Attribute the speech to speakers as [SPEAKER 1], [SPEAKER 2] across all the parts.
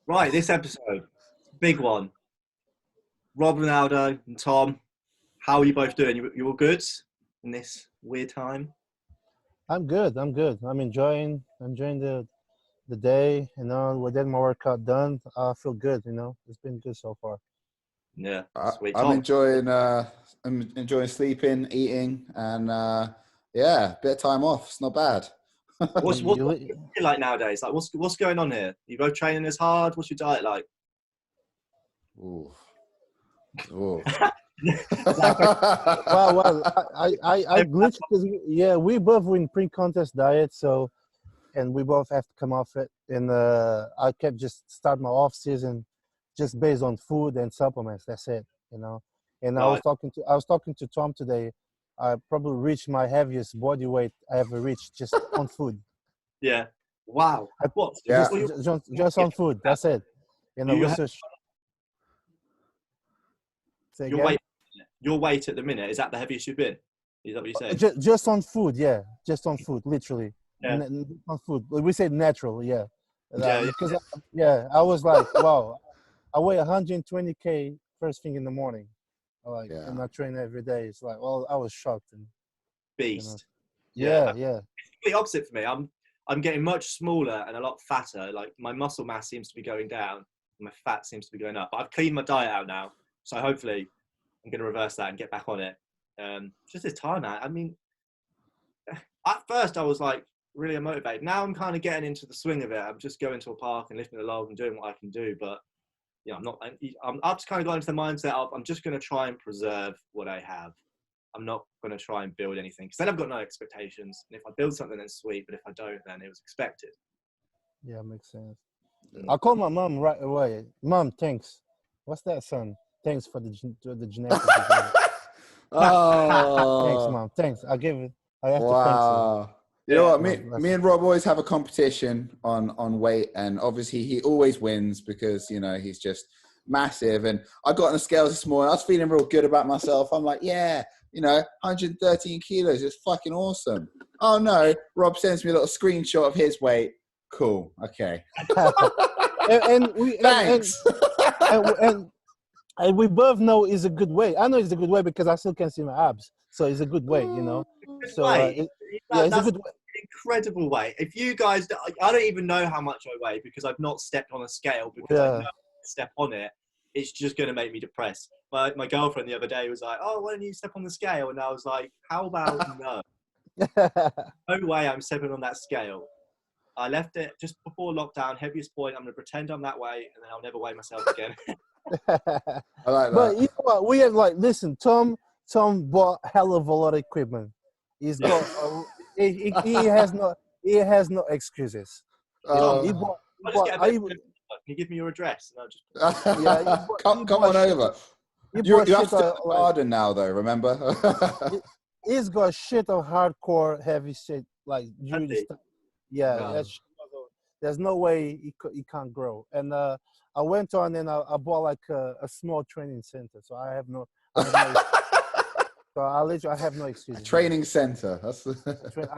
[SPEAKER 1] Right, this episode, big one. Rob, Ronaldo, and Tom. How are you both doing? You all good in this weird time?
[SPEAKER 2] I'm good. I'm good. I'm enjoying the day. We're getting my workout done. I feel good. It's been good so far.
[SPEAKER 1] Yeah,
[SPEAKER 3] I,
[SPEAKER 1] sweet.
[SPEAKER 3] I'm
[SPEAKER 1] Tom,
[SPEAKER 3] enjoying I'm enjoying sleeping, eating, and yeah, bit of time off. It's not bad.
[SPEAKER 1] what's
[SPEAKER 2] You,
[SPEAKER 1] it like nowadays? Like, what's going on here? You both training as hard? What's your diet like?
[SPEAKER 3] Ooh. Ooh.
[SPEAKER 2] well, I glitched because we both were in pre-contest diet, and we both have to come off it. And I kept just start my off season just based on food and supplements. That's it. And
[SPEAKER 1] Right.
[SPEAKER 2] I was talking to Tom today. I probably reached my heaviest body weight I ever reached just on food.
[SPEAKER 1] Yeah. Wow.
[SPEAKER 2] I,
[SPEAKER 1] What?
[SPEAKER 3] Yeah.
[SPEAKER 2] just on food. That's it.
[SPEAKER 1] You
[SPEAKER 2] Research. Say
[SPEAKER 1] your
[SPEAKER 2] again.
[SPEAKER 1] weight. Your weight at the minute, is that the heaviest you've been? Is that what you're saying?
[SPEAKER 2] Just on food, yeah. Just on food, literally.
[SPEAKER 1] Yeah.
[SPEAKER 2] On food. We say natural, yeah.
[SPEAKER 1] Yeah.
[SPEAKER 2] Because I was like, wow, I weigh 120K first thing in the morning. And I train every day. It's like, well, I was shocked. And,
[SPEAKER 1] Beast.
[SPEAKER 2] Yeah.
[SPEAKER 1] It's the opposite for me. I'm getting much smaller and a lot fatter. Like my muscle mass seems to be going down, and my fat seems to be going up. But I've cleaned my diet out now, so hopefully I'm going to reverse that and get back on it. Just this time, man. I mean, at first I was like really unmotivated. Now I'm kind of getting into the swing of it. I'm just going to a park and lifting a log and doing what I can do. But yeah, I've just kind of got into the mindset of I'm just going to try and preserve what I have. I'm not going to try and build anything because then I've got no expectations. And if I build something, then sweet. But if I don't, then it was expected.
[SPEAKER 2] Yeah, makes sense. I called my mom right away. Mom, thanks. What's that, son? Thanks for the genetics. Thanks,
[SPEAKER 3] Oh,
[SPEAKER 2] mom. Thanks. I have to thank you.
[SPEAKER 3] wow. You know what?
[SPEAKER 2] No,
[SPEAKER 3] Me and Rob always have a competition on weight, and obviously he always wins because he's just massive. And I got on the scales this morning. I was feeling real good about myself. I'm like, yeah, 113 kilos. It's fucking awesome. Oh no, Rob sends me a little screenshot of his weight. Cool. Okay.
[SPEAKER 2] and we
[SPEAKER 3] Thanks.
[SPEAKER 2] and we both know it's a good way. I know it's a good way because I still can see my abs, so it's a good way, So it's a good way.
[SPEAKER 1] Incredible weight. If you guys, I don't even know how much I weigh because I've not stepped on a scale because I know if I step on it, it's just going to make me depressed. My girlfriend the other day was like, "Oh, why don't you step on the scale?" And I was like, "How about no? No way I'm stepping on that scale." I left it just before lockdown, heaviest point. I'm going to pretend I'm that way, and then I'll never weigh myself again.
[SPEAKER 3] I like that.
[SPEAKER 2] But you know what? We have listen, Tom bought hell of a lot of equipment. He's got he has no excuses. He bought.
[SPEAKER 1] Can you give me your address? And I'll just...
[SPEAKER 3] Come on over. You have to do garden now, though. Remember?
[SPEAKER 2] He's got shit of hardcore heavy shit during this time. Yeah, there's no way he can't grow. And I went on and I bought a small training center. So I have no so I have no excuse.
[SPEAKER 3] Training center.
[SPEAKER 2] I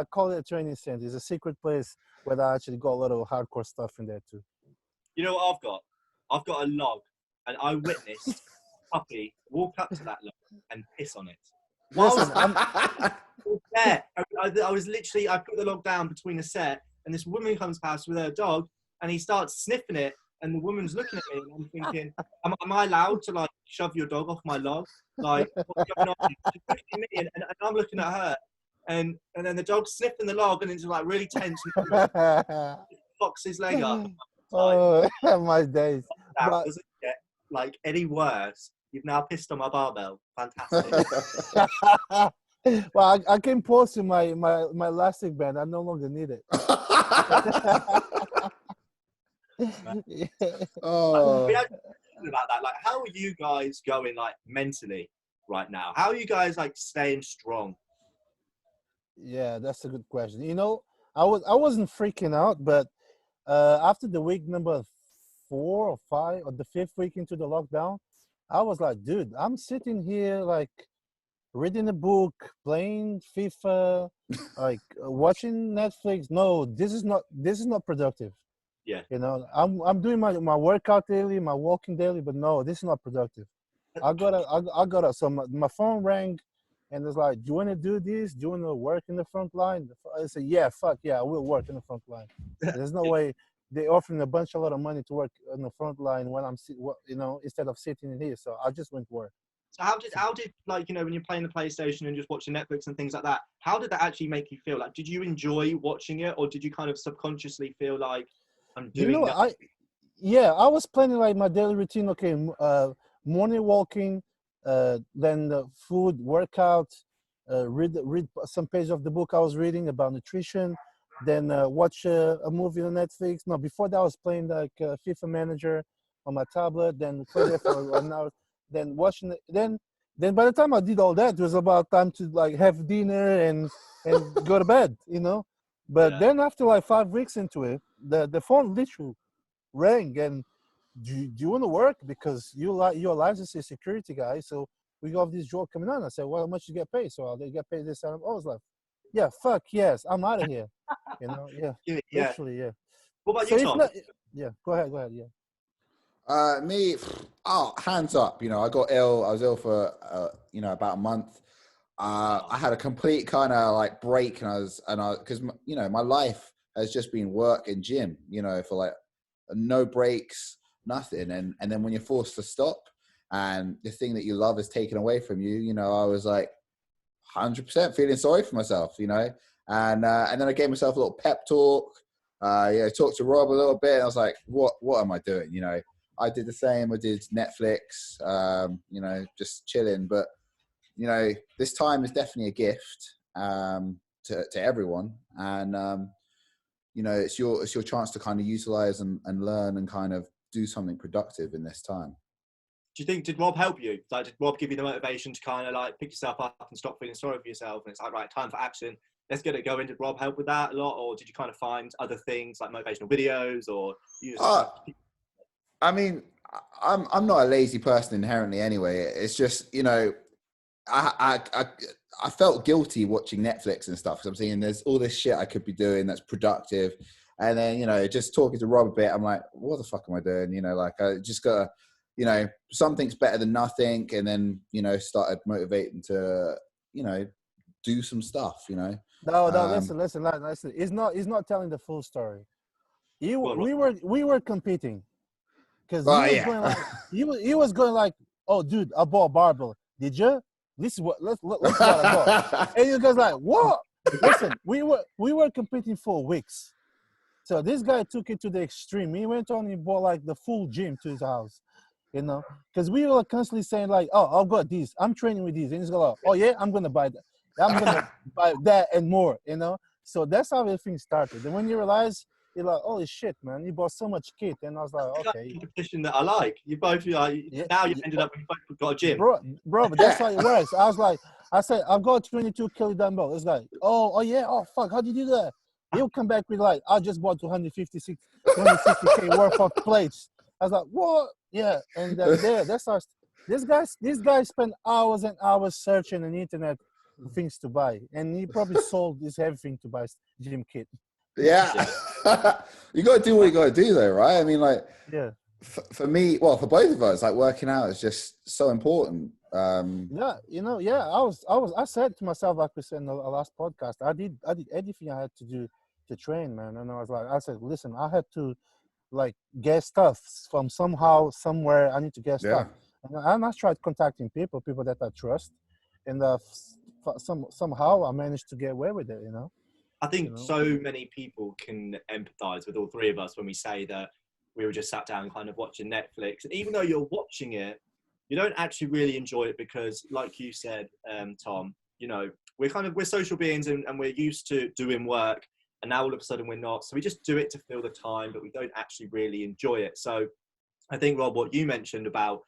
[SPEAKER 2] call it a training center. It's a secret place where I actually got a lot of hardcore stuff in there too.
[SPEAKER 1] You know what I've got? I've got a log, and I witnessed a puppy walk up to that log and piss on it.
[SPEAKER 2] Listen,
[SPEAKER 1] I was literally, I put the log down between a set, and this woman comes past with her dog, and he starts sniffing it, and the woman's looking at me, and I'm thinking, am I allowed to shove your dog off my log? What's going on? She's looking at me, and I'm looking at her, and then the dog's sniffing the log, and it's really tense. Locks his leg up.
[SPEAKER 2] Oh, my days!
[SPEAKER 1] That doesn't get any worse. You've now pissed on my barbell. Fantastic.
[SPEAKER 2] Well, I can post you my elastic band. I no longer need it.
[SPEAKER 3] Oh.
[SPEAKER 1] About that, how are you guys going mentally right now? How are you guys staying strong?
[SPEAKER 2] Yeah, that's a good question. I wasn't freaking out, but after the week number 4 or 5 or the 5th week into the lockdown, I was like, dude, I'm sitting here reading a book, playing FIFA, watching Netflix. No, this is not productive.
[SPEAKER 1] Yeah.
[SPEAKER 2] You know, I'm doing my workout daily, my walking daily, but no, this is not productive. I gotta. So my phone rang, and it's like, do you want to do this? Do you want to work in the front line? I said, yeah, fuck yeah, I will work in the front line. There's no way they offering a lot of money to work on the front line when you know, instead of sitting in here. So I just went to work.
[SPEAKER 1] So how did like, you know, when you're playing the PlayStation and just watching Netflix and things like that, how did that actually make you feel? Like, did you enjoy watching it, or did you kind of subconsciously feel like I'm
[SPEAKER 2] You
[SPEAKER 1] doing
[SPEAKER 2] know,
[SPEAKER 1] nothing?
[SPEAKER 2] I was planning like my daily routine. Okay, morning walking, then the food, workout, read some page of the book I was reading about nutrition, then watch a movie on Netflix. No, before that I was playing like FIFA Manager on my tablet. Then play there for an hour. Then watching it. Then by the time I did all that, it was about time to like have dinner and go to bed. You know. But
[SPEAKER 1] Yeah.
[SPEAKER 2] then after like 5 weeks into it, the phone literally rang and do you want to work because you're a licensed security guy, so we got this job coming on. I said, well, how much you get paid? So they get paid this time. I was like, yeah, fuck yes, I'm out of here. You know, yeah,
[SPEAKER 1] Yeah.
[SPEAKER 2] literally, yeah.
[SPEAKER 1] What about
[SPEAKER 2] So
[SPEAKER 1] you,
[SPEAKER 2] it's
[SPEAKER 1] Tom?
[SPEAKER 2] not, yeah. Go ahead, yeah.
[SPEAKER 3] Me, hands up. You know, I got ill. I was ill for you know, about a month. I had a complete kind of like break, and because you know, my life has just been work and gym. You know, for like no breaks, nothing, and then when you're forced to stop, and the thing that you love is taken away from you. You know, I was like 100% feeling sorry for myself. You know, and then I gave myself a little pep talk. Yeah, talked to Rob a little bit. And I was like, what am I doing? You know, I did the same. I did Netflix. You know, just chilling, but you know, this time is definitely a gift to everyone, and you know, it's your chance to kind of utilize and learn and kind of do something productive in this time.
[SPEAKER 1] Do you think, did Rob help you? Like, did Rob give you the motivation to kind of like pick yourself up and stop feeling sorry for yourself? And it's like, right, time for action. Let's get it going. Did Rob help with that a lot, or did you kind of find other things like motivational videos, or you just
[SPEAKER 3] Uh,
[SPEAKER 1] kind of...
[SPEAKER 3] I mean, I'm not a lazy person inherently anyway. It's just, you know, I felt guilty watching Netflix and stuff because I'm thinking there's all this shit I could be doing that's productive, and then you know, just talking to Rob a bit, I'm like, what the fuck am I doing? You know, like I just gotta, you know, something's better than nothing, and then you know, started motivating to, you know, do some stuff. You know,
[SPEAKER 2] No, listen. He's not telling the full story.
[SPEAKER 1] Go on, Rob.
[SPEAKER 2] We were competing because he
[SPEAKER 3] oh
[SPEAKER 2] was
[SPEAKER 3] yeah,
[SPEAKER 2] going like he was going like, oh dude, I bought a barbell. Did you? This is what look what I got. And you guys like, what? Listen, we were competing for weeks. So this guy took it to the extreme. He went on and bought like the full gym to his house, you know, because we were constantly saying like, oh, I've got these. I'm training with these. And he's like, oh yeah, I'm gonna buy that. I'm gonna buy that and more, you know. So that's how everything started. And when you realize, you're like, holy shit, man, you bought so much kit. And I was like,
[SPEAKER 1] That's the kind
[SPEAKER 2] okay,
[SPEAKER 1] of competition that I like. You both, like,
[SPEAKER 2] yeah,
[SPEAKER 1] now you
[SPEAKER 2] yeah,
[SPEAKER 1] ended up, you both got a gym.
[SPEAKER 2] bro, but that's how it works. I was like, I said, I've got 22 kilo dumbbell. It's like, oh yeah, oh fuck, how did you do that? He'll come back with like, I just bought 260K worth of plates. I was like, what? Yeah, and that's our. This guy spent hours and hours searching on the internet for things to buy, and he probably sold this everything to buy gym kit.
[SPEAKER 3] yeah. You got to do what you got to do, though, right? I mean, like,
[SPEAKER 2] Yeah.
[SPEAKER 3] for me, well, for both of us, like working out is just so important.
[SPEAKER 2] Yeah, you know, yeah, I said to myself, like we said in the last podcast, I did everything I had to do to train, man. And I said, listen, I had to like get stuff from somewhere. I need to get
[SPEAKER 3] Yeah.
[SPEAKER 2] stuff, and I tried contacting people that I trust, and somehow I managed to get away with it, you know.
[SPEAKER 1] I
[SPEAKER 2] You
[SPEAKER 1] think
[SPEAKER 2] know,
[SPEAKER 1] so many people can empathize with all three of us when we say that we were just sat down kind of watching Netflix. And even though you're watching it, you don't actually really enjoy it because, like you said, Tom, you know, we're social beings and we're used to doing work, and now all of a sudden we're not. So we just do it to fill the time, but we don't actually really enjoy it. So I think, Rob, what you mentioned about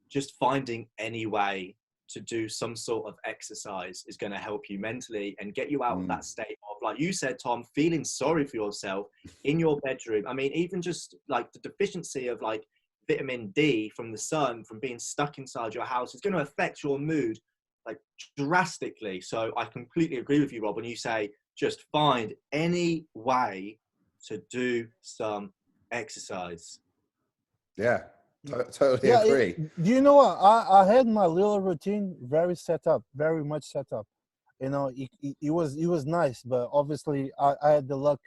[SPEAKER 1] just finding any way to do some sort of exercise is going to help you mentally and get you out of that state of, like you said, Tom, feeling sorry for yourself in your bedroom. I mean, even just like the deficiency of like vitamin D from the sun, from being stuck inside your house, is going to affect your mood like drastically. So I completely agree with you, Rob, when you say just find any way to do some exercise.
[SPEAKER 3] Yeah, totally
[SPEAKER 2] Yeah,
[SPEAKER 3] agree.
[SPEAKER 2] do you know what? I had my little routine very set up, very much set up. You know, it was nice, but obviously I had the luck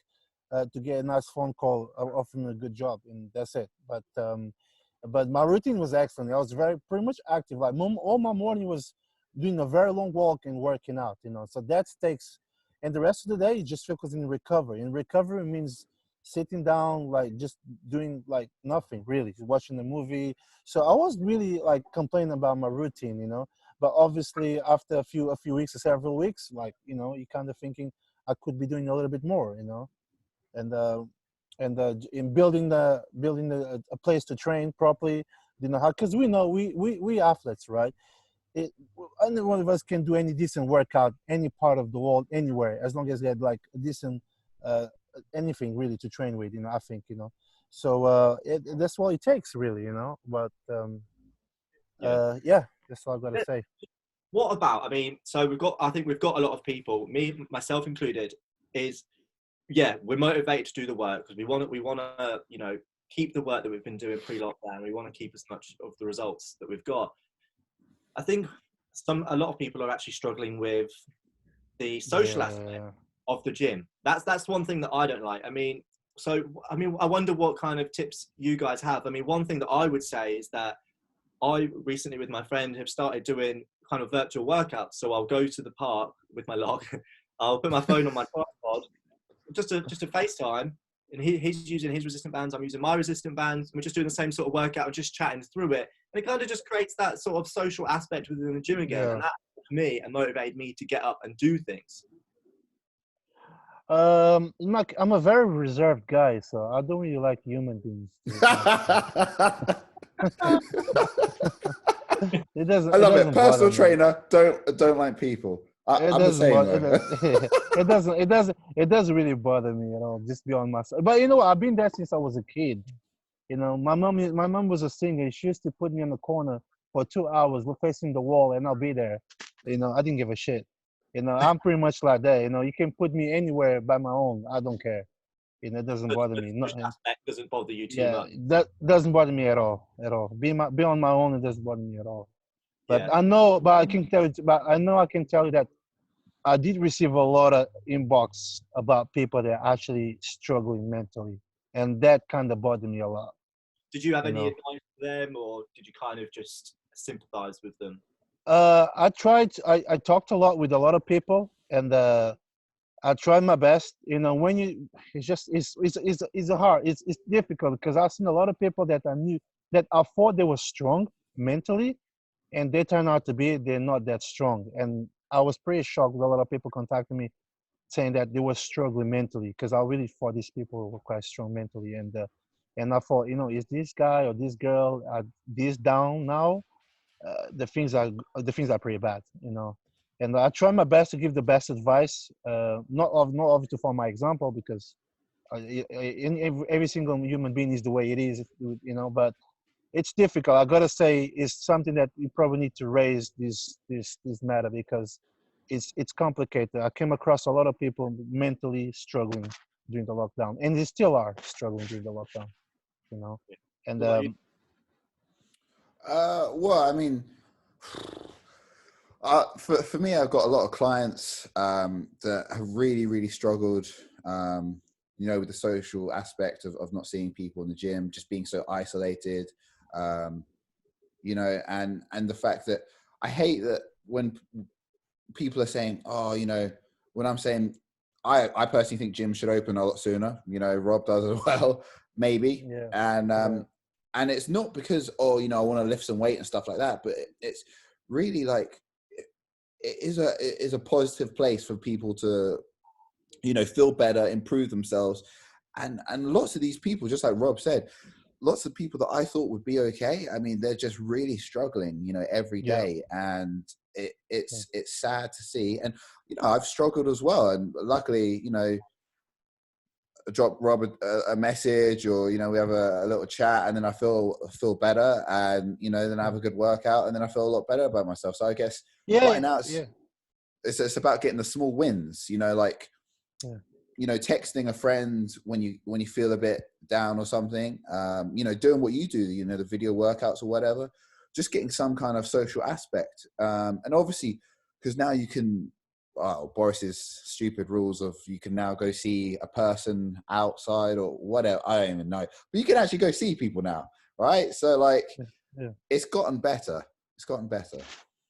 [SPEAKER 2] to get a nice phone call offering a good job, and that's it. But my routine was excellent. I was very pretty much active. Like all my morning was doing a very long walk and working out. You know, so that takes, and the rest of the day just focus in recovery. And recovery means sitting down, like just doing like nothing really, watching a movie. So I was really like complaining about my routine, you know. But obviously, after a few weeks or several weeks, like you know, you kind of thinking I could be doing a little bit more, you know, and in building a place to train properly, you know, how because we know we athletes, right? It, any one of us can do any decent workout, any part of the world, anywhere, as long as they had like a decent uh, anything really to train with, you know. I think, you know, so that's what it takes, really, you know. But yeah, that's all I gotta say.
[SPEAKER 1] What about, I mean, so I think we've got a lot of people, me, myself included, is, yeah, we're motivated to do the work because we want to, you know, keep the work that we've been doing pre-lockdown. We want to keep as much of the results that we've got. I think a lot of people are actually struggling with the social aspect
[SPEAKER 2] Yeah,
[SPEAKER 1] of the gym. That's one thing that I don't like. I mean, I wonder what kind of tips you guys have. I mean, one thing that I would say is that I recently, with my friend, have started doing kind of virtual workouts. So I'll go to the park with my log. I'll put my phone on my tripod, just a FaceTime, and he's using his resistant bands. I'm using my resistant bands. And we're just doing the same sort of workout. We're just chatting through it, and it kind of just creates that sort of social aspect within the gym again.
[SPEAKER 2] yeah.
[SPEAKER 1] And that, for me, and motivated me to get up and do things.
[SPEAKER 2] I'm a very reserved guy, so I don't really like human beings. To be honest. It doesn't.
[SPEAKER 3] I
[SPEAKER 2] It
[SPEAKER 3] love it.
[SPEAKER 2] doesn't bother
[SPEAKER 3] Personal
[SPEAKER 2] me.
[SPEAKER 3] trainer, don't like people.
[SPEAKER 2] It
[SPEAKER 3] I'm the
[SPEAKER 2] doesn't
[SPEAKER 3] same
[SPEAKER 2] bother.
[SPEAKER 3] though.
[SPEAKER 2] It doesn't. It doesn't. It doesn't really bother me at all. Just be on myself. But you know, I've been there since I was a kid. You know, my mom was a singer. She used to put me in the corner for 2 hours, we're facing the wall, and I'll be there. You know, I didn't give a shit. You know, I'm pretty much like that. You know, you can put me anywhere by my own. I don't care. You know, it doesn't
[SPEAKER 1] But
[SPEAKER 2] bother
[SPEAKER 1] the
[SPEAKER 2] me.
[SPEAKER 1] social aspect doesn't bother you too
[SPEAKER 2] Yeah,
[SPEAKER 1] much.
[SPEAKER 2] that doesn't bother me at all. At all. Be on my own. It doesn't bother me at all. But
[SPEAKER 1] Yeah.
[SPEAKER 2] I know, but I can tell you. But I know I can tell you that I did receive a lot of inbox about people that are actually struggling mentally, and that kind of bothered me a lot.
[SPEAKER 1] Did you have
[SPEAKER 2] You
[SPEAKER 1] any
[SPEAKER 2] know,
[SPEAKER 1] advice for them, or did you kind of just sympathize with them?
[SPEAKER 2] I tried. I talked a lot with a lot of people, and I tried my best. You know, when you, it's just it's hard. It's difficult because I've seen a lot of people that I knew that I thought they were strong mentally, and they turn out to be they're not that strong. And I was pretty shocked with a lot of people contacting me saying that they were struggling mentally because I really thought these people were quite strong mentally. And I thought, you know, is this guy or this girl this down now? The things are pretty bad, you know. And I try my best to give the best advice, not obviously for my example because every single human being is the way it is, you know. But it's difficult. I gotta say, it's something that you probably need to raise this matter because it's complicated. I came across a lot of people mentally struggling during the lockdown, and they still are struggling during the lockdown, you know. And
[SPEAKER 1] What about you?
[SPEAKER 3] Well, I mean, for me, I've got a lot of clients that have really struggled, you know, with the social aspect of not seeing people in the gym, just being so isolated, you know, and the fact that I hate that when people are saying, oh, you know, when I'm saying, I personally think gyms should open a lot sooner, you know, Rob does as well, maybe.
[SPEAKER 2] yeah, yeah,
[SPEAKER 3] And it's not because, oh, you know, I want to lift some weight and stuff like that, but it's really like, it is a positive place for people to, you know, feel better, improve themselves. And lots of these people, just like Rob said, lots of people that I thought would be okay, I mean, they're just really struggling, you know, every
[SPEAKER 2] yeah,
[SPEAKER 3] day. And
[SPEAKER 2] yeah.
[SPEAKER 3] it's sad to see. And, you know, I've struggled as well. And luckily, you know, I drop Rob a message, or, you know, we have a little chat, and then I feel better. And, you know, then I have a good workout, and then I feel a lot better about myself. So I guess
[SPEAKER 2] Yeah,
[SPEAKER 3] right now
[SPEAKER 2] yeah,
[SPEAKER 3] it's about getting the small wins, you know, like,
[SPEAKER 2] yeah.
[SPEAKER 3] you know, texting a friend when you feel a bit down or something, you know, doing what you do, you know, the video workouts or whatever, just getting some kind of social aspect. And obviously, because now you can, Boris's stupid rules of you can now go see a person outside or whatever. I don't even know, but you can actually go see people now, right? So like, it's gotten better. It's gotten better.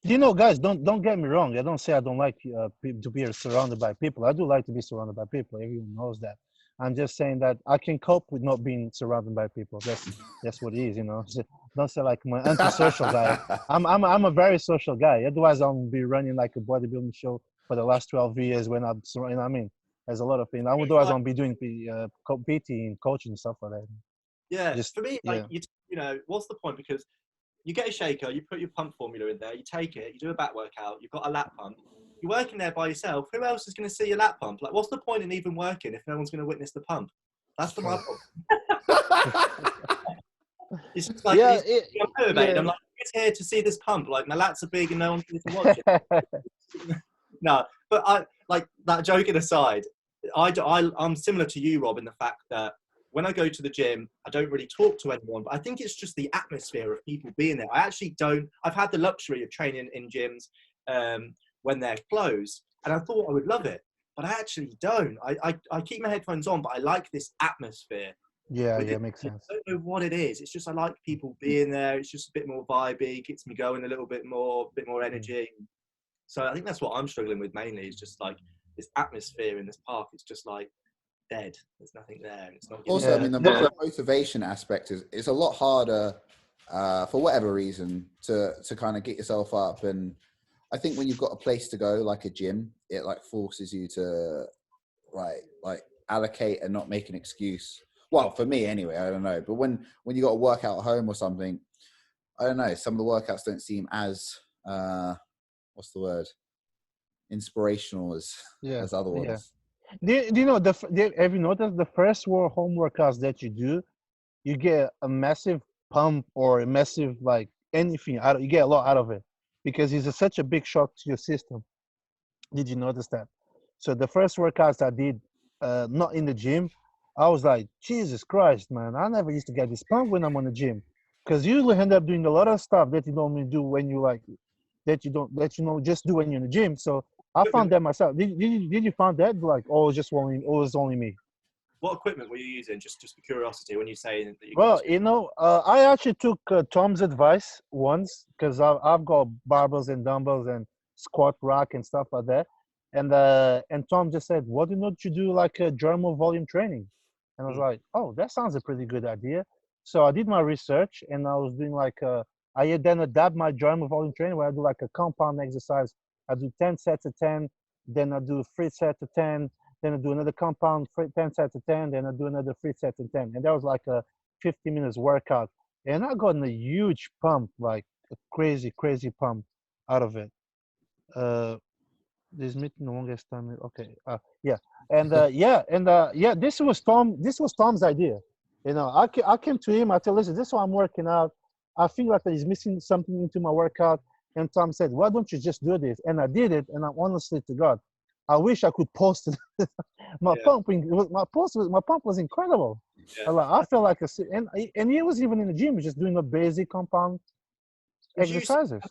[SPEAKER 2] You know, guys, don't get me wrong. I don't say I don't like to be surrounded by people. I do like to be surrounded by people. Everyone knows that. I'm just saying that I can cope with not being surrounded by people. That's what it is, you know. Don't say like I'm an antisocial guy. I'm a very social guy. Otherwise, I'll be running like a bodybuilding show for the last 12 years when I'm surrounded. I mean, there's a lot of things. Otherwise, I'll be doing PT and coaching and stuff like that.
[SPEAKER 1] Yeah,
[SPEAKER 2] Just,
[SPEAKER 1] for me, like you know, what's the point? Because you get a shaker, you put your pump formula in there, you take it, you do a back workout, you've got a lat pump. You're working there by yourself. Who else is going to see your lat pump? Like, what's the point in even working if no one's going to witness the pump? That's the my problem. It's just like, I'm motivated. I'm like, who's here to see this pump? Like, my lats are big and no one's here to watch it. No, but I like that. Joking aside, I'm similar to you, Rob, in the fact that when I go to the gym, I don't really talk to anyone, but I think it's just the atmosphere of people being there. I actually don't. I've had the luxury of training in gyms when they're closed, and I thought I would love it, but I actually don't. I keep my headphones on, but I like this atmosphere.
[SPEAKER 2] Yeah, makes sense.
[SPEAKER 1] I don't know what it is. It's just I like people being there. It's just a bit more vibey, gets me going a little bit more energy. So I think that's what I'm struggling with mainly. Is just like this atmosphere in this park. It's just like dead. There's nothing there. And it's not.
[SPEAKER 3] Also, I mean, the motivation aspect is a lot harder for whatever reason to kind of get yourself up. And I think when you've got a place to go, like a gym, it like forces you to like allocate and not make an excuse. Well, for me anyway, I don't know. But when you got to work out at home or something, I don't know. Some of the workouts don't seem as what's the word? Inspirational as other ones.
[SPEAKER 2] Do you know have you noticed the first home workouts that you do, you get a massive pump or a massive like anything out. You get a lot out of it because it's such a big shock to your system. Did you notice that? So the first workouts I did, not in the gym, I was like, Jesus Christ, man! I never used to get this pump when I'm on the gym, because you usually end up doing a lot of stuff that you don't do when you like that you just do when you're in the gym. So I found that myself. Did you find that like was only me?
[SPEAKER 1] What equipment were you using? Just for curiosity, when you say that you.
[SPEAKER 2] Well, you know, I actually took Tom's advice once because I've got barbells and dumbbells and squat rack and stuff like that, and Tom just said, "Why don't you do like a German volume training?" And I was like, "Oh, that sounds a pretty good idea." So I did my research and I was doing like I then adapt my German volume training where I do like a compound exercise. I do 10 sets of 10, then I do 3 sets of 10, then I do another compound 10 sets of 10, then I do another 3 sets of 10. And that was like a 50 minutes workout. And I got a huge pump, like a crazy pump out of it. This meeting the longest time. Okay. This was Tom's idea. You know, I came to him, I told him, listen, this is why I'm working out. I feel like he's missing something into my workout. And Tom said, why don't you just do this? And I did it. And I'm honestly to God, I wish I could post it. my pump was incredible. Yeah. I felt like and he was even in the gym, just doing the basic compound exercises.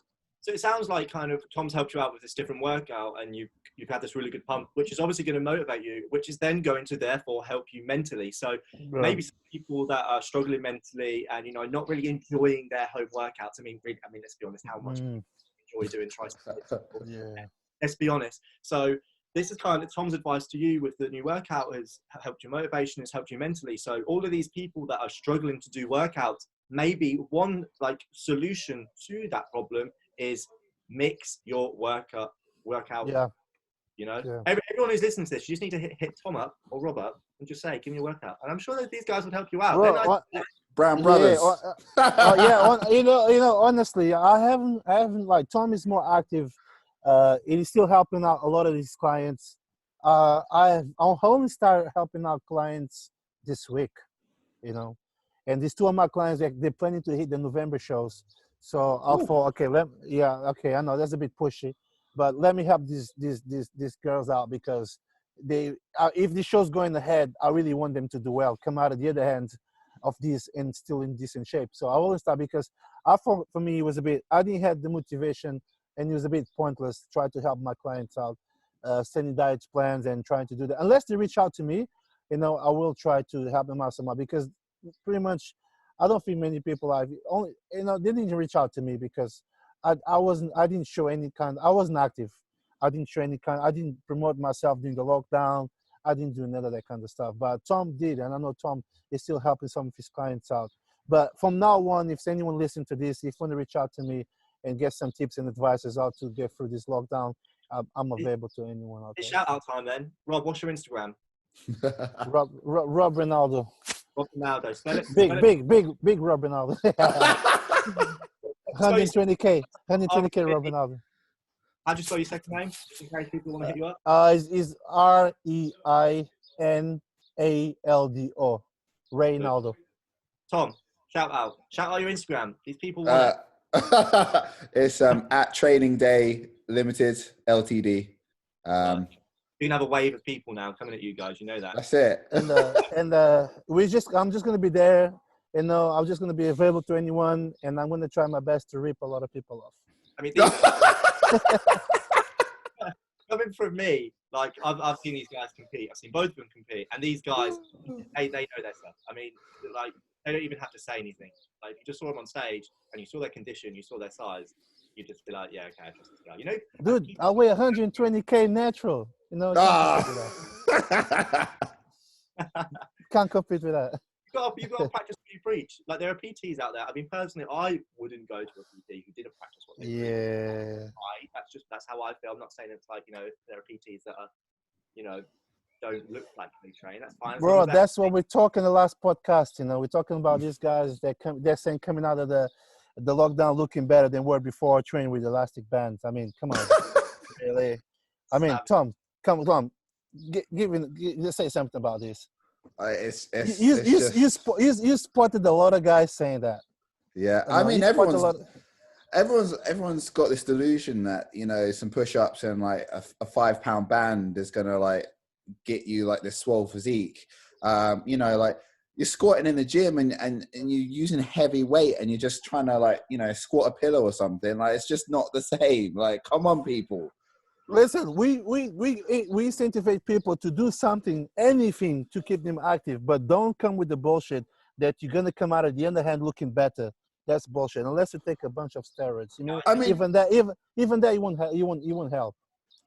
[SPEAKER 1] So it sounds like kind of Tom's helped you out with this different workout, and you've had this really good pump, which is obviously going to motivate you, which is then going to therefore help you mentally. So maybe some people that are struggling mentally and not really enjoying their home workouts. I mean, let's be honest, how much you enjoy doing triceps? Yeah. Let's be honest. So this is kind of Tom's advice to you with the new workout has helped your motivation, has helped you mentally. So all of these people that are struggling to do workouts, maybe one like solution to that problem is mix your workout.
[SPEAKER 2] Yeah.
[SPEAKER 1] Everyone who's listening to this, you just need to hit Tom up or Rob up and just say, give me a workout. And I'm sure that these guys would help you out. Well,
[SPEAKER 3] Brown Brothers.
[SPEAKER 2] Honestly, I haven't like Tom is more active. He's still helping out a lot of these clients. I'll only start helping out clients this week, and these two of my clients, they're planning to hit the November shows. So I thought, I know that's a bit pushy, but let me help these girls out because if the show's going ahead, I really want them to do well, come out at the other end of this and still in decent shape. So I always start because for me it was a bit, I didn't have the motivation and it was a bit pointless to try to help my clients out, sending diet plans and trying to do that. Unless they reach out to me, I will try to help them out somehow, because pretty much I don't think many people they didn't reach out to me because I didn't show any kind, I wasn't active. I didn't show any kind, I didn't promote myself during the lockdown. I didn't do none of that kind of stuff. But Tom did, and I know Tom is still helping some of his clients out. But from now on, if anyone listening to this, if you want to reach out to me and get some tips and advices how to get through this lockdown, I'm available to anyone out there.
[SPEAKER 1] Shout out time then. Rob, what's your Instagram?
[SPEAKER 2] Rob Ronaldo.
[SPEAKER 1] Rob Ronaldo. Spell it.
[SPEAKER 2] Big Rob Ronaldo. 120K Rob Ronaldo.
[SPEAKER 1] How do you spell your second name? Just in case people want to hit you up.
[SPEAKER 2] Is Reinaldo. Reynaldo.
[SPEAKER 1] Tom, shout out your Instagram. These people
[SPEAKER 3] Uh,
[SPEAKER 1] want
[SPEAKER 3] it's at Training Day Limited Ltd.
[SPEAKER 1] You're gonna have a wave of people now coming at you guys. You know that.
[SPEAKER 3] That's it.
[SPEAKER 2] And I'm just gonna be there. I'm just gonna be available to anyone, and I'm gonna try my best to rip a lot of people off.
[SPEAKER 1] I mean, coming from me, like I've seen these guys compete. I've seen both of them compete, and these guys, they know their stuff. I mean, like they don't even have to say anything. Like if you just saw them on stage and you saw their condition, you saw their size, you'd just be like, yeah, okay, I trust this guy.
[SPEAKER 2] Dude, I weigh 120K natural. Can't compete with that.
[SPEAKER 1] You've got to practice what you preach. Like there are PTs out there. I mean, personally, I wouldn't go to a PT who didn't practice what they preach.
[SPEAKER 2] Yeah.
[SPEAKER 1] That's how I feel. I'm not saying it's like there are PTs that are, don't look like they train. That's fine.
[SPEAKER 2] Bro, that's what we talked in the last podcast. We're talking about these guys they're saying coming out of the lockdown looking better than were before training with elastic bands. I mean, come on. Really? I mean, Tom, come on. Let's say something about this. You spotted a lot of guys saying that.
[SPEAKER 3] Yeah, I mean, everyone's got this delusion that some push-ups and like a 5-pound band is gonna like get you like this swole physique. Like you're squatting in the gym and you're using heavy weight and you're just trying to like squat a pillow or something. Like it's just not the same. Like, come on, people.
[SPEAKER 2] Listen, we incentivize people to do something, anything to keep them active, but don't come with the bullshit that you're gonna come out at the other hand looking better. That's bullshit. Unless you take a bunch of steroids,
[SPEAKER 3] I mean,
[SPEAKER 2] even that you won't help.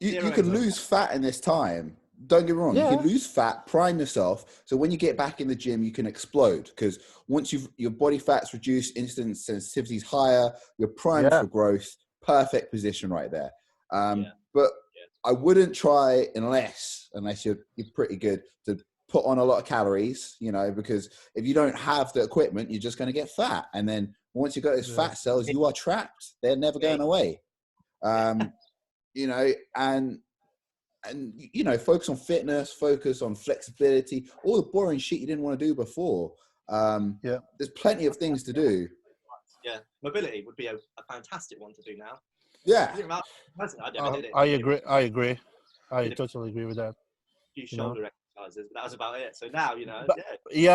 [SPEAKER 3] You can lose fat in this time. Don't get me wrong. Yeah. You can lose fat, prime yourself, so when you get back in the gym, you can explode. Because once your body fat's reduced, insulin sensitivity's higher, you're primed for growth. Perfect position right there. But I wouldn't try unless you're pretty good to put on a lot of calories, because if you don't have the equipment, you're just going to get fat. And then once you've got those fat cells, you are trapped. They're never going away. And focus on fitness, focus on flexibility, all the boring shit you didn't want to do before. There's plenty of things to do.
[SPEAKER 1] Yeah, mobility would be a fantastic one to do now.
[SPEAKER 3] Yeah.
[SPEAKER 2] I agree. I totally agree with that.
[SPEAKER 1] A few shoulder exercises, but that was about it. So now,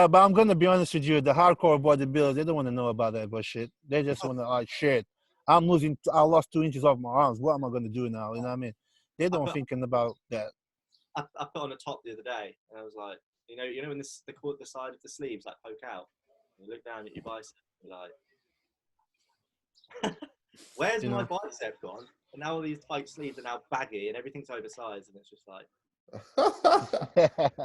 [SPEAKER 2] but I'm going to be honest with you. The hardcore bodybuilders, they don't want to know about that bullshit. They just want to, shit, I lost 2 inches off my arms. What am I going to do now? You know what I mean? They don't thinking about that.
[SPEAKER 1] I put on a top the other day, and I was like, when the side of the sleeves like poke out, and you look down at your bicep, you're like, where's my bicep gone? And now all these tight sleeves are now baggy, and everything's oversized, and it's just like.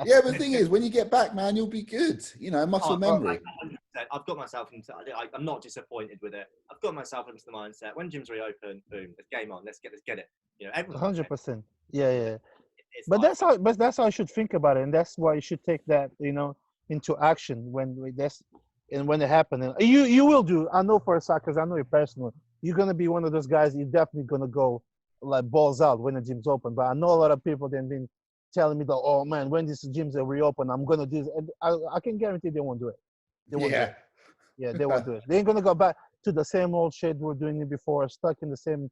[SPEAKER 3] Yeah, but the thing is, when you get back, man, you'll be good. Muscle memory.
[SPEAKER 1] 100%. I've got myself into. I'm not disappointed with it. I've got myself into the mindset. When gyms reopen, boom, let's game on. Let's get it.
[SPEAKER 2] 100%. Yeah. But that's how I should think about it, and that's why you should take that into action when it happens. And you will do. I know for a fact, because I know you personally. You're gonna be one of those guys. You're definitely gonna go like balls out when the gym's open. But I know a lot of people that have been telling me that, oh man, when these gyms are reopen, I'm gonna do this. And I can guarantee they won't do it. They won't do it. Yeah, they won't do it. They ain't gonna go back to the same old shit we're doing it before, stuck in the same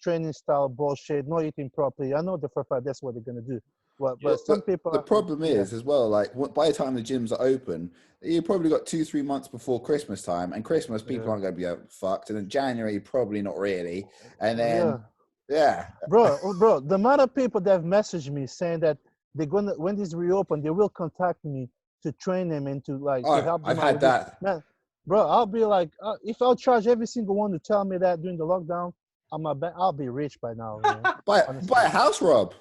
[SPEAKER 2] training style bullshit, not eating properly. I know for a fact that's what they're gonna do. But some people.
[SPEAKER 3] The problem is as well, like by the time the gyms are open, you probably got 2-3 months before Christmas time, and Christmas people aren't going to be fucked, and then January probably not really, and then
[SPEAKER 2] bro, the amount of people that have messaged me saying that they're gonna, when this reopen, they will contact me to train them and to to help them
[SPEAKER 3] I've
[SPEAKER 2] out
[SPEAKER 3] had
[SPEAKER 2] with
[SPEAKER 3] that.
[SPEAKER 2] this. Man, bro, I'll be like, if I'll charge every single one to tell me that during the lockdown, I'll be rich by now, man.
[SPEAKER 3] Buy a house, Rob.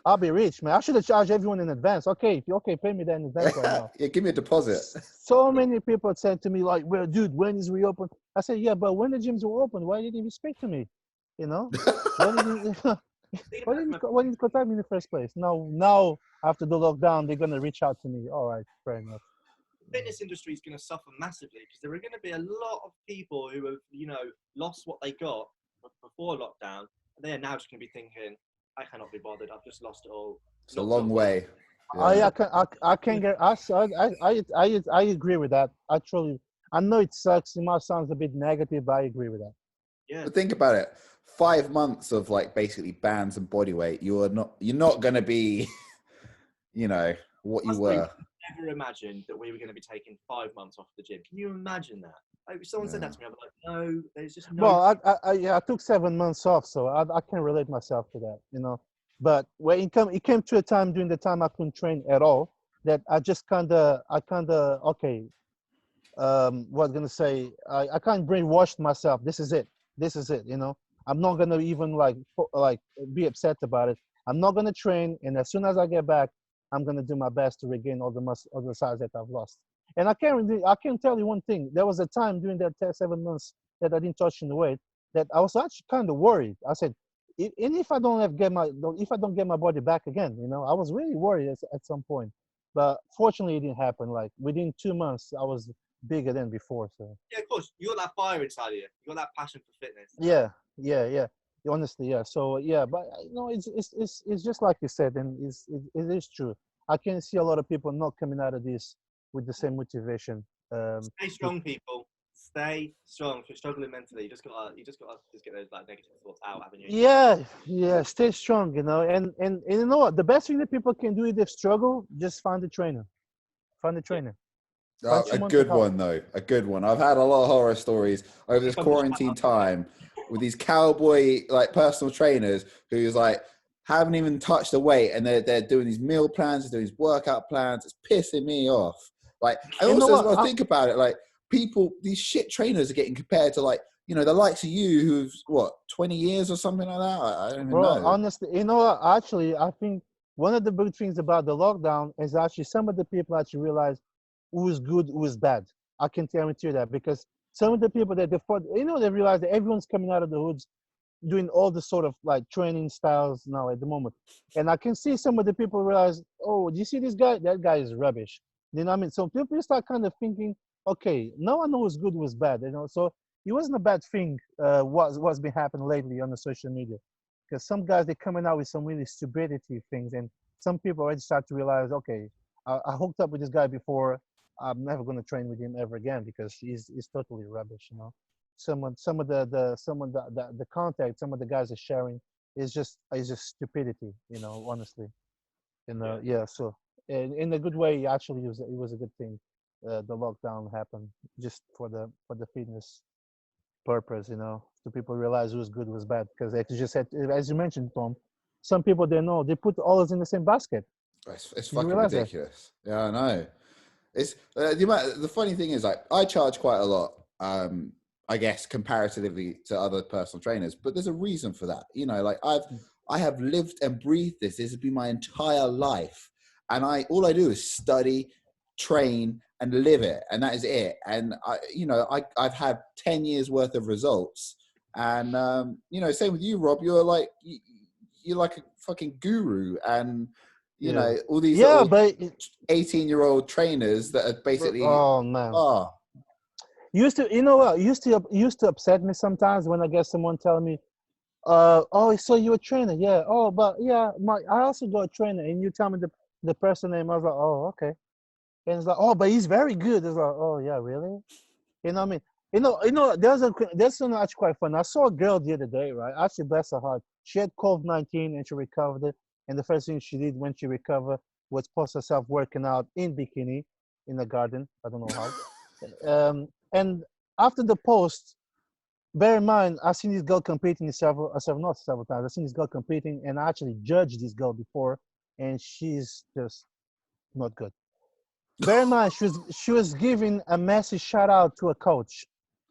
[SPEAKER 2] I'll be rich, man. I should have charged everyone in advance. Okay, pay me that in advance right now.
[SPEAKER 3] Yeah, give me a deposit.
[SPEAKER 2] So many people said to me, like, well, dude, when is reopen? I said, yeah, but when the gyms were open, why didn't you speak to me? You know? Why didn't you contact me in the first place? Now, after the lockdown, they're going to reach out to me. All right, fair enough.
[SPEAKER 1] Fitness industry is going to suffer massively because there are going to be a lot of people who have, lost what they got before lockdown, and they are now just going to be thinking, I cannot be bothered. I've just lost it all.
[SPEAKER 3] It's a long way.
[SPEAKER 2] Yeah. I can't get. I agree with that. I know it sucks. It might sound a bit negative, but I agree with that.
[SPEAKER 1] Yeah.
[SPEAKER 3] But think about it. 5 months of like basically bands and body weight. You're not going to be, what you were.
[SPEAKER 1] I never imagined that we were going to be taking 5 months off the gym. Can you imagine that? Like, if someone said that to me, I'd be like, no, there's just no.
[SPEAKER 2] Well, I took 7 months off, so I can relate myself to that, But when it came to a time during the time I couldn't train at all, that I just okay. What gonna say? I kind of brainwashed myself. This is it. I'm not gonna even like be upset about it. I'm not gonna train, and as soon as I get back, I'm gonna do my best to regain all the size that I've lost. And I can tell you one thing. There was a time during that 7 months that I didn't touch in the weight that I was actually kind of worried. I said, and if I don't get my body back again, I was really worried at some point. But fortunately, it didn't happen. Like within 2 months, I was bigger than before. So
[SPEAKER 1] yeah, of course, you got that fire inside of you. You got that passion for fitness.
[SPEAKER 2] Yeah. Honestly, yeah. So yeah, but it's just like you said, and it is true. I can see a lot of people not coming out of this with the same motivation.
[SPEAKER 1] Stay strong, people. Stay strong. If you're struggling mentally, you just gotta get those like negative thoughts out, haven't you?
[SPEAKER 2] Yeah. Stay strong, and you know what? The best thing that people can do if they struggle, just find a trainer. Find a trainer.
[SPEAKER 3] Oh, a good one though. A good one. I've had a lot of horror stories over this quarantine time with these cowboy like personal trainers who's like haven't even touched the weight, and they're doing these meal plans, they're doing these workout plans. It's pissing me off. Like, and also as well, think about it, like these shit trainers are getting compared to like, the likes of you who've 20 years or something like that. I don't even know.
[SPEAKER 2] Honestly, what? Actually, I think one of the big things about the lockdown is actually some of the people actually realize who is good, who is bad. I can guarantee you that, because some of the people that they realize that everyone's coming out of the hoods doing all the sort of like training styles now at the moment. And I can see some of the people realize, oh, do you see this guy? That guy is rubbish. You know what I mean? So people start kind of thinking, okay, no one knows good was bad, So it wasn't a bad thing what's been happening lately on the social media. Because some guys, they're coming out with some really stupidity things. And some people already start to realize, okay, I hooked up with this guy before. I'm never going to train with him ever again because he's totally rubbish, Some of the contact some of the guys are sharing is just stupidity, honestly. Yeah. So in a good way, actually, it was a good thing. The lockdown happened just for the fitness purpose, so people realize who's good, who's bad. Because like you just said, as you mentioned, Tom, some people they put all us in the same basket.
[SPEAKER 3] It's fucking ridiculous. That? Yeah, I know. It's the funny thing is, like, I charge quite a lot. I guess comparatively to other personal trainers, but there's a reason for that. Like I have lived and breathed this. This has been my entire life, and all I do is study, train, and live it, and that is it. And I've had 10 years worth of results, and same with you, Rob. You're like a fucking guru, and all these 18-year-old trainers that are basically
[SPEAKER 2] used to upset me sometimes when I get someone telling me, oh, so you're a trainer? Yeah. Oh, but yeah, I also got a trainer, and you tell me the person name. I was like, oh, okay. And it's like, oh, but he's very good. It's like, oh yeah, really? You know what I mean? There's something actually quite fun. I saw a girl the other day, right? Actually, bless her heart. She had COVID-19 and she recovered it. And the first thing she did when she recovered was post herself working out in bikini in the garden. I don't know how. And after the post, bear in mind, I've seen this girl competing not several times. I've seen this girl competing, and I actually judged this girl before, and she's just not good. Bear in mind, she was giving a massive shout out to a coach.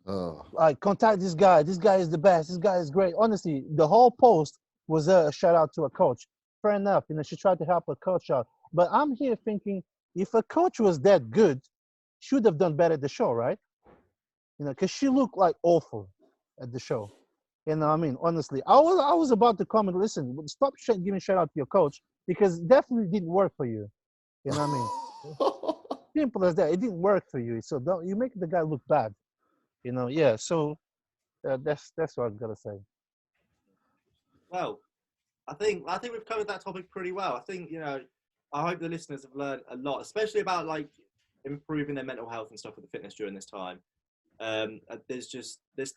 [SPEAKER 3] Oh.
[SPEAKER 2] Like, contact this guy. This guy is the best. This guy is great. Honestly, the whole post was a shout out to a coach. Fair enough, she tried to help a coach out. But I'm here thinking, if a coach was that good, she would have done better at the show, right? Because she looked like awful at the show. You know what I mean? Honestly, I was about to comment, listen, stop giving shout out to your coach, because it definitely didn't work for you. You know what I mean? Simple as that. It didn't work for you. So don't you make the guy look bad. Yeah. So that's what I've got to say.
[SPEAKER 1] Well, I think we've covered that topic pretty well. I think I hope the listeners have learned a lot, especially about like improving their mental health and stuff with the fitness during this time. There's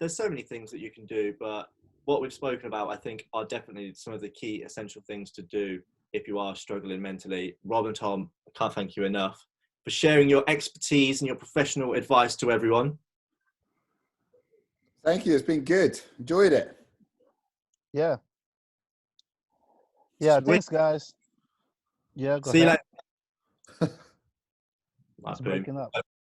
[SPEAKER 1] so many things that you can do, but what we've spoken about, I think, are definitely some of the key essential things to do if you are struggling mentally. Rob and Tom, I can't thank you enough for sharing your expertise and your professional advice to everyone.
[SPEAKER 3] Thank you. It's been good. Enjoyed it.
[SPEAKER 2] Yeah. Yeah.
[SPEAKER 1] Sweet.
[SPEAKER 2] Thanks, guys. Yeah. Go
[SPEAKER 1] See
[SPEAKER 2] ahead.
[SPEAKER 1] you later.
[SPEAKER 2] It's breaking up.